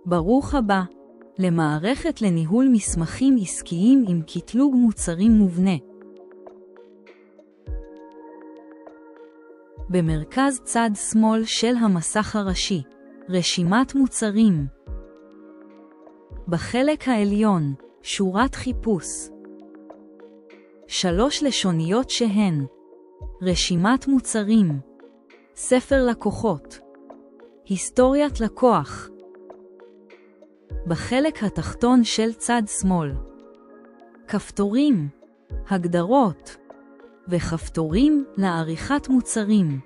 ברוך הבא למערכת לניהול מסמכים עסקיים עם קטלוג מוצרים מובנה. במרכז צד שמאל של המסך הראשי, רשימת מוצרים. בחלק העליון, שורת חיפוש. 3 לשוניות שהן רשימת מוצרים, ספר לקוחות, היסטוריית לקוח. בחלק התחתון של צד שמאל, כפתורים, הגדרות, וכפתורים לעריכת מוצרים.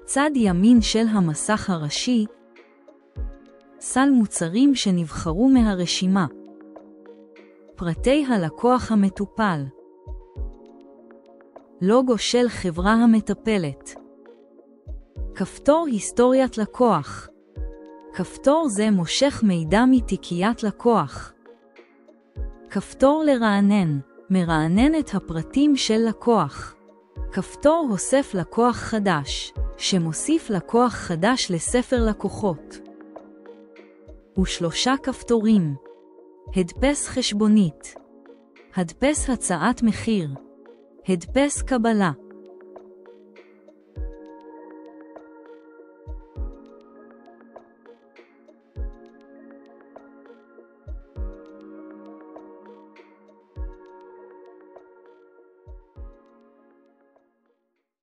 צד ימין של המסך הראשי, סל מוצרים שנבחרו מהרשימה. פרטי הלקוח המטופל. לוגו של חברה המטפלת. כפתור היסטוריית לקוח. כפתור זה מושך מידע מתיקיית לקוח. כפתור לרענן, מרענן את הפרטים של לקוח. כפתור הוסף לקוח חדש, שמוסיף לקוח חדש לספר לקוחות. ו3 כפתורים. הדפס חשבונית. הדפס הצעת מחיר. הדפס קבלה.